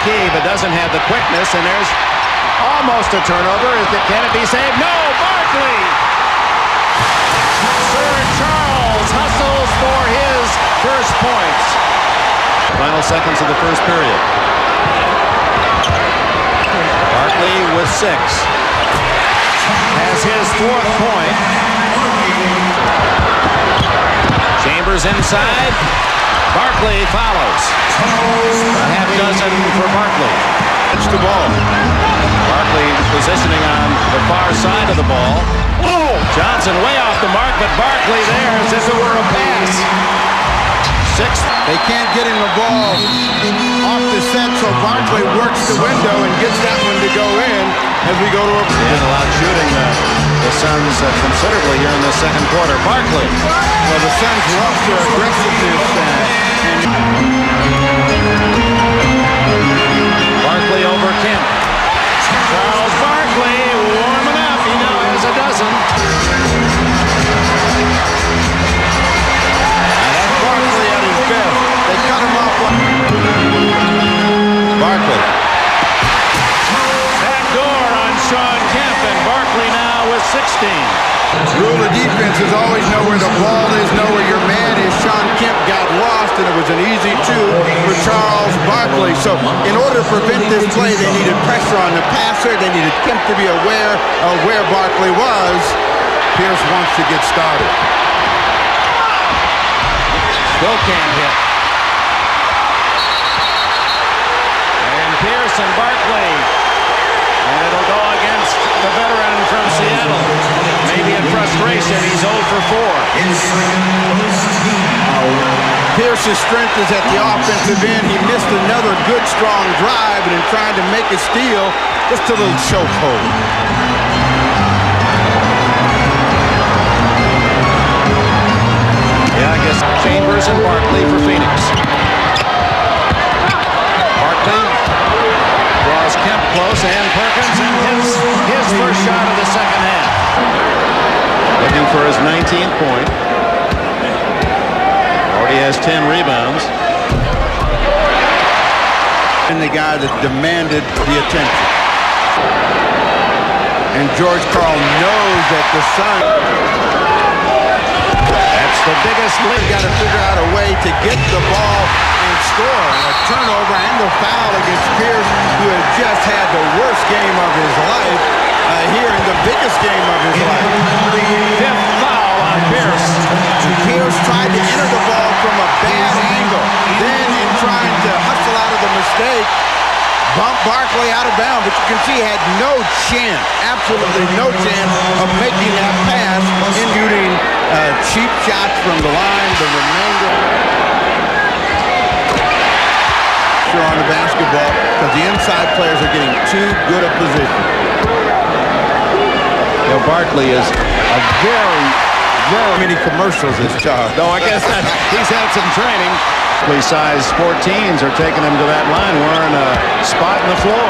key, but doesn't have the quickness, and there's almost a turnover. Can it be saved? No! Barkley! Sir Charles hustles for his first points. Final seconds of the first period. Barkley with 6. Has his 4th point. Chambers inside. Barkley follows. A half dozen for Barkley. It's the ball. Barkley positioning on the far side of the ball. Oh! Johnson way off the mark, but Barkley there as if it were a pass. 6th. They can't get him the ball off the set, so Barkley works the window and gets that one to go in as we go to a... Didn't allow shooting the Suns considerably here in the second quarter. Barkley. Well, the Suns lost their aggressiveness. Barkley over Kemp. Charles Barkley warming up. He now has a dozen. Barkley at his best. They cut him off. Barkley. Backdoor on Shawn Kemp, and Barkley now with 16. Rule of defense is always know where the ball is, know where your man is. Shawn Kemp got lost, and it was an easy 2 for Charles Barkley. So in order to prevent this play, they needed pressure on the passer. They needed Kemp to be aware of where Barkley was. Pierce wants to get started. Still can't hit. And Pierce and Barkley. And it'll go against the veteran from Seattle. Maybe in frustration, he's 0 for 4. Pierce's strength is at the offensive end. He missed another good, strong drive, and in trying to make a steal, just a little chokehold. Yeah, I guess Chambers and Barkley for Phoenix. Barkley draws Kemp close, and Perkins, and his first shot of the second half. Looking for his 19th point. Already has 10 rebounds. And the guy that demanded the attention. And George Karl knows that the Suns... That's the biggest lead. Got to figure out a way to get the ball and score. A turnover and the foul against Pierce, who had just had the worst game of his life here in the biggest game of his life. 5th foul on Pierce. Pierce tried to enter the ball from a bad angle. Then in trying to hustle out of the mistake, bumped Barkley out of bounds, but you can see he had no chance, absolutely no chance of making that pass, shooting cheap shots from the line, the remainder. Sure on the basketball, because the inside players are getting too good a position. You know, Barkley is a very many commercials this job. No, I guess that he's had some training. Size 14s are taking him to that line, wearing a spot in the floor.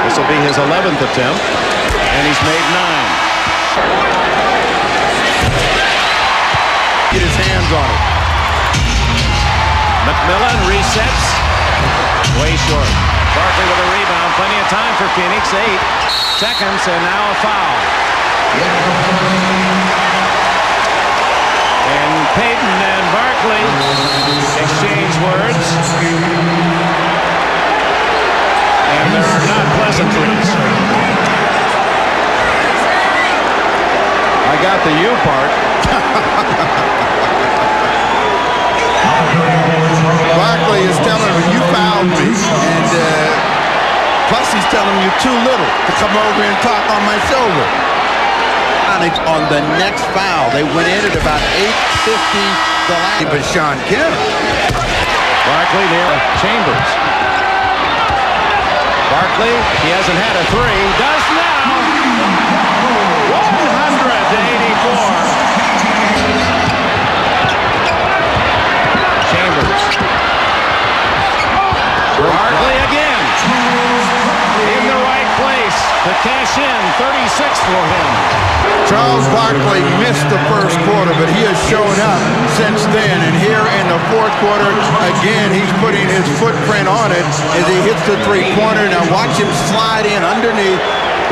This will be his 11th attempt, and he's made 9. Get his hands on it. McMillan resets. Way short. Barkley with a rebound. Plenty of time for Phoenix. 8 seconds, and now a foul. And Payton and Barkley exchange words. And there are not pleasantries. I got the U part. Barkley is telling him, you fouled me, and plus he's telling you too little to come over and talk on my shoulder. On the next foul, they went in at about 8:50 the last. But Shawn Kemp. Barkley near Chambers. Barkley, he hasn't had a 3, does now. 100-84. Chambers. Barkley again. In the right place to cash in. 36 for him. Charles Barkley missed the first quarter, but he has shown up since then. And here in the the fourth quarter. Again, he's putting his footprint on it as he hits the three-pointer. Now watch him slide in underneath.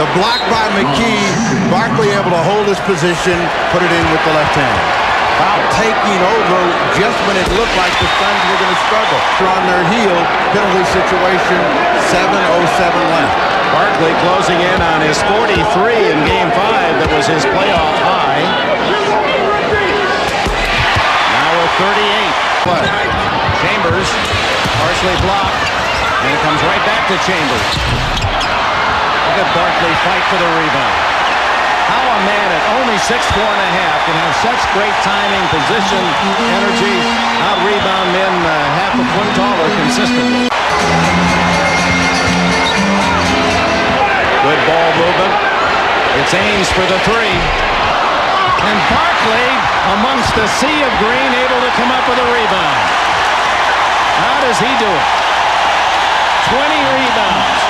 The block by McKee. Barkley able to hold his position, put it in with the left hand. Foul taking over just when it looked like the Suns were going to struggle. They're on their heel. Penalty situation, 7:07 left. Barkley closing in on his 43 in Game 5. That was his playoff high. Now with 38. Play. Chambers, partially blocked, and it comes right back to Chambers. Look at Barkley fight for the rebound. How a man at only 6'4.5" can have such great timing, position, energy, out-rebound men half a foot taller consistently. Good ball movement. It's Ames for the three. And Barkley, amongst the sea of green, able to come up with a rebound. How does he do it? 20 rebounds,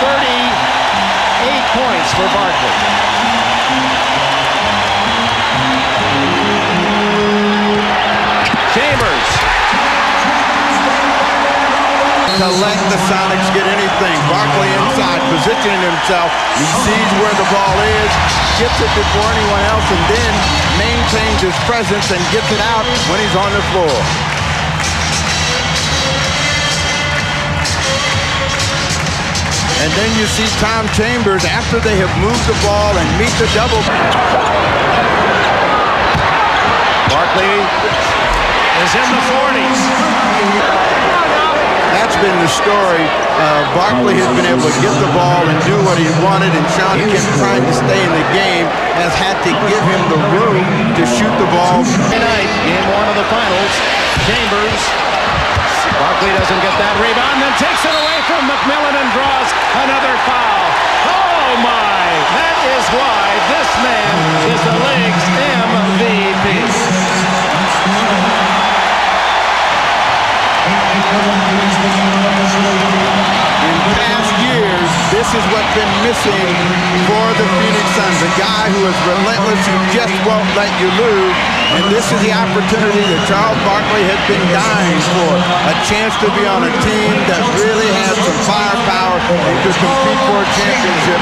38 points for Barkley. Chambers. To let the Sonics get anything. Barkley inside, positioning himself. He sees where the ball is, gets it before anyone else, and then maintains his presence and gets it out when he's on the floor. And then you see Tom Chambers, after they have moved the ball and meet the double. Barkley is in the 40s. That's been the story. Barkley has been able to get the ball and do what he wanted, and Shawn Kemp, trying to stay in the game, has had to give him the room to shoot the ball. Tonight, Game 1 of the finals, Chambers. Barkley doesn't get that rebound, then takes it away from McMillan and draws another foul. Oh my! That is why this man is the league's MVP. In past years, this is what's been missing for the Phoenix Suns. A guy who is relentless, who just won't let you lose. And this is the opportunity that Charles Barkley has been dying for. A chance to be on a team that really has some firepower and could compete for a championship.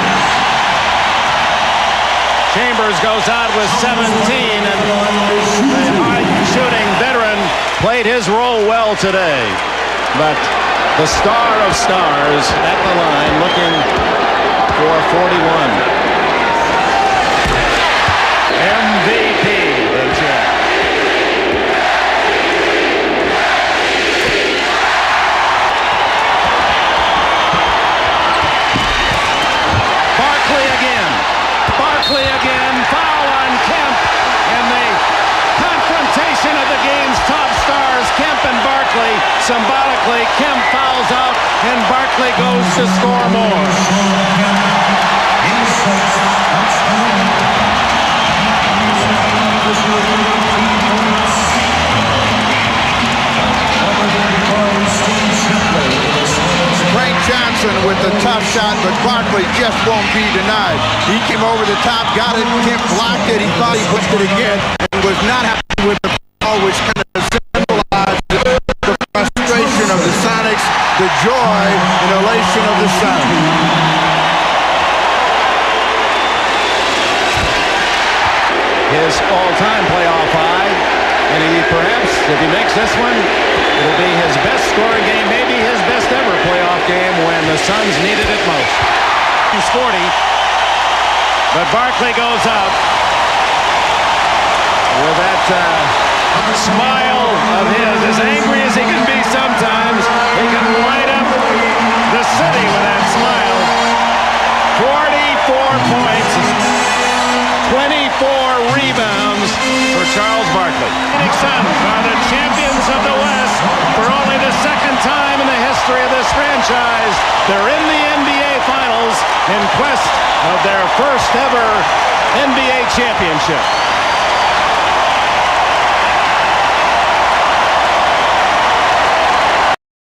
Chambers goes out with 17, and the hard-shooting veteran played his role well today. But the star of stars at the line looking for 41. MVP, the champ. Barkley again, foul on Kemp, and the confrontation of the game's top stars, Kemp and Barkley. Symbolically, Kemp fouls out, and Barkley goes to score more. Johnson with the tough shot, but Barkley just won't be denied. He came over the top, got it, Kemp blocked it, he thought he pushed it again, and was not happy with the ball, which kind of symbolized the frustration of the Sonics, the joy and elation of the Suns. His all-time playoff high, and perhaps, if he makes this one, it'll be his best scoring game, maybe his best ever playoff game when the Suns needed it most. He's 40, but Barkley goes out with that smile of his. As angry as he can be sometimes, he can light up the city with that smile. 44 points, 24 rebounds for Charles Barkley. Phoenix Suns are the champions of the West for only the second time in the history of this franchise. They're in the NBA Finals in quest of their first ever NBA championship.